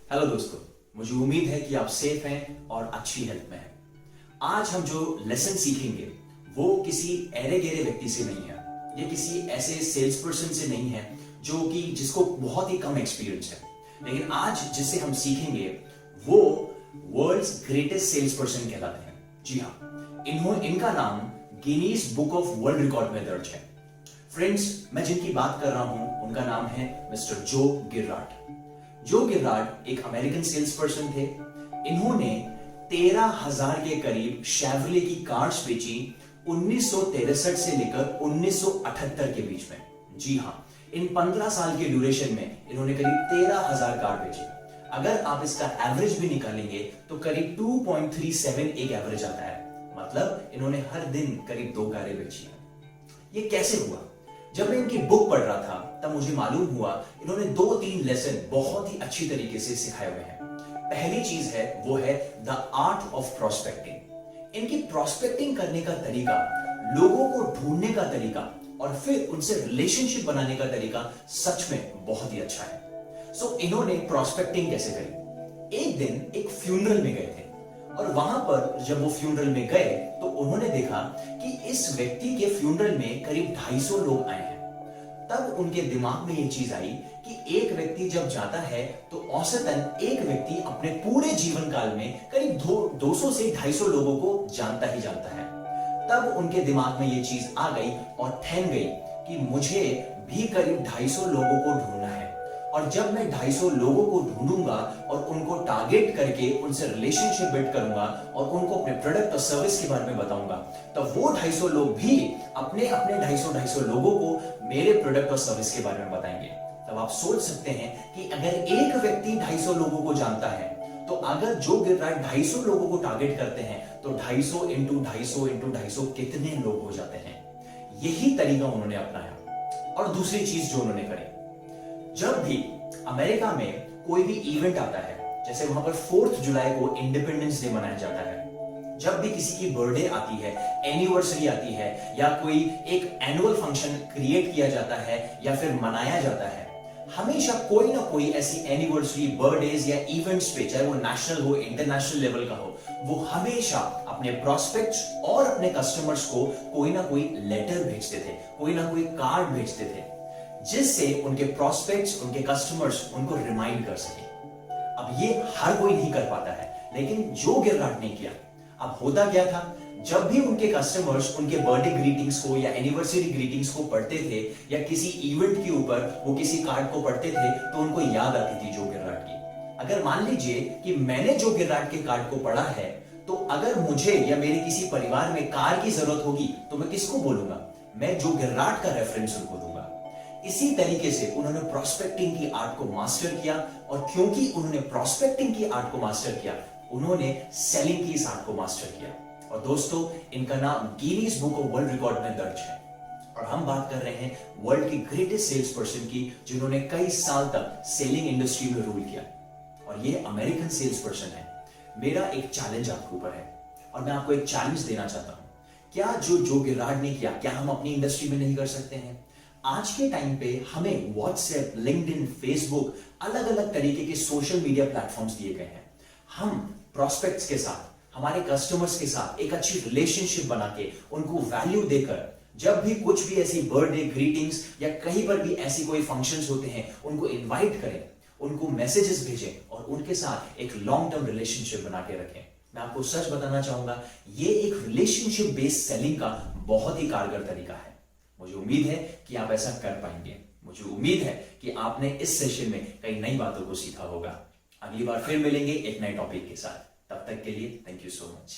Hello दोस्तों, मुझे उम्मीद है कि आप सेफ हैं और अच्छी हेल्थ में हैं। आज हम जो लेसन सीखेंगे वो किसी ऐरे गहरे व्यक्ति से नहीं है, ये किसी ऐसे सेल्स पर्सन से नहीं है जो कि जिसको बहुत ही कम एक्सपीरियंस है। लेकिन आज जिससे हम सीखेंगे वो वर्ल्ड्स ग्रेटेस्ट सेल्स पर्सन कहलाते हैं। जी हाँ, इनका नाम Guinness book of world record में दर्ज है। फ्रेंड्स, मैं जिनकी बात कर रहा हूं उनका नाम है मिस्टर जो गिर्रार्ड। जो गिर्रार्ड एक अमेरिकन सेल्स पर्सन थे। इन्होंने 13,000 के करीब शेवरले की कार्स बेची 1963 से लेकर 1978 के बीच में। जी हाँ, इन 15 साल के ड्यूरेशन में इन्होंने करीब 13,000 कार बेची। अगर आप इसका एवरेज भी निकालेंगे तो करीब 2.37 एक एवरेज आता है। मतलब इन्होंने हर दिन करीब 2 कारें बेची हैं। ये कैसे हुआ? जब मैं इनकी बुक पढ़ रहा था तब मुझे मालूम हुआ इन्होंने 2-3 लेसन बहुत ही अच्छी तरीके से सिखाए हुए हैं। पहली चीज है वो है द आर्ट ऑफ प्रोस्पेक्टिंग। इनकी प्रोस्पेक्टिंग करने का तरीका, लोगों को ढूंढने का तरीका और फिर उनसे रिलेशनशिप बनाने का तरीका सच में बहुत ही अच्छा है। सो इन्होंने प्रोस्पेक्टिंग कैसे करी? एक दिन एक फ्यूनरल में गए थे और वहां पर जब वो फ्यूनरल में गए तो उन्होंने देखा कि इस व्यक्ति के फ्यूनरल में करीब 250 लोग आए हैं। तब उनके दिमाग में ये चीज आई कि एक व्यक्ति जब जाता है तो औसतन एक व्यक्ति अपने पूरे जीवन काल में करीब 200 से 250 लोगों को जानता ही जानता है। तब उनके दिमाग में ये चीज आ गई और ठहर गई कि मुझे भी करीब 250 लोगों को ढूंढना है, और जब मैं 250 लोगों को ढूंढूंगा और उनको टारगेट करके उनसे रिलेशनशिप बिल्ड करूंगा और उनको अपने प्रोडक्ट और सर्विस के बारे में बताऊंगा, तो वो 250 लोग भी अपने अपने 250 लोगों को मेरे प्रोडक्ट और सर्विस के बारे में बताएंगे। तब आप सोच सकते हैं कि अगर एक व्यक्ति 250 लोगों को जानता है तो अगर जो गिर्रार्ड 250 लोगों को टारगेट करते हैं तो 250 इंटू 250 इंटू 250 कितने लोग हो जाते हैं। यही तरीका उन्होंने अपनाया। और दूसरी चीज जो उन्होंने करी, जब भी अमेरिका में कोई भी इवेंट आता है, जैसे वहां पर 4 जुलाई को इंडिपेंडेंस डे मनाया जाता है, जब भी किसी की बर्थडे आती है, एनिवर्सरी आती है या कोई एक एनुअल फंक्शन क्रिएट किया जाता है या फिर मनाया जाता है, हमेशा कोई ना कोई ऐसी एनिवर्सरी, बर्थडेज या इवेंट्स पे, चाहे वो नेशनल हो, इंटरनेशनल लेवल का हो, वो हमेशा अपने प्रोस्पेक्ट्स और अपने कस्टमर्स को कोई ना कोई लेटर भेजते थे, कोई ना कोई कार्ड भेजते थे, जिससे उनके प्रोस्पेक्ट्स, उनके कस्टमर्स उनको रिमाइंड कर सके। अब ये हर कोई नहीं कर पाता है, लेकिन जो गिर्रार्ड ने किया। अब होता क्या था, जब भी उनके कस्टमर्स उनके बर्थडे ग्रीटिंग्स को या एनिवर्सरी ग्रीटिंग्स को पढ़ते थे या किसी इवेंट के ऊपर वो किसी कार्ड को पढ़ते थे तो उनको याद आती थी जो गिर्रार्ड की। अगर मान लीजिए कि मैंने जो गिर्रार्ड के कार्ड को पढ़ा है, तो अगर मुझे या मेरे किसी परिवार में कार की जरूरत होगी तो मैं किसको बोलूंगा? मैं जो गिर्रार्ड का रेफरेंस उनको दूंगा। इसी तरीके से उन्होंने प्रोस्पेक्टिंग की आर्ट को मास्टर किया, और क्योंकि उन्होंने प्रोस्पेक्टिंग की आर्ट को मास्टर किया, उन्होंने सेलिंग की इस आर्ट को मास्टर किया। और दोस्तों, इनका नाम Guinness book of world record में दर्ज है। और हम बात कर रहे हैं वर्ल्ड की ग्रेटेस्ट सेल्स पर्सन की, जिन्होंने कई साल तक सेलिंग इंडस्ट्री में रूल किया, और ये अमेरिकन सेल्स पर्सन है। मेरा एक चैलेंज आपके ऊपर है और मैं आपको एक चैलेंज देना चाहता हूं। क्या जो गिर्रार्ड ने किया, क्या हम अपनी इंडस्ट्री में नहीं कर सकते हैं? आज के टाइम पे हमें व्हाट्सएप, लिंक्डइन, फेसबुक, अलग अलग तरीके के सोशल मीडिया प्लेटफॉर्म्स दिए गए हैं। हम प्रोस्पेक्ट्स के साथ, हमारे कस्टमर्स के साथ एक अच्छी रिलेशनशिप बना के, उनको वैल्यू देकर, जब भी कुछ भी ऐसी बर्थडे ग्रीटिंग्स या कहीं पर भी ऐसी कोई फंक्शंस होते हैं, उनको इनवाइट करें, उनको मैसेजेस भेजें और उनके साथ एक लॉन्ग टर्म रिलेशनशिप बना के रखें। मैं आपको सच बताना चाहूंगा, ये एक रिलेशनशिप बेस्ड सेलिंग का बहुत ही कारगर तरीका है। मुझे उम्मीद है कि आप ऐसा कर पाएंगे। मुझे उम्मीद है कि आपने इस सेशन में कई नई बातों को सीखा होगा। अगली बार फिर मिलेंगे एक नए टॉपिक के साथ। तब तक के लिए थैंक यू सो मच।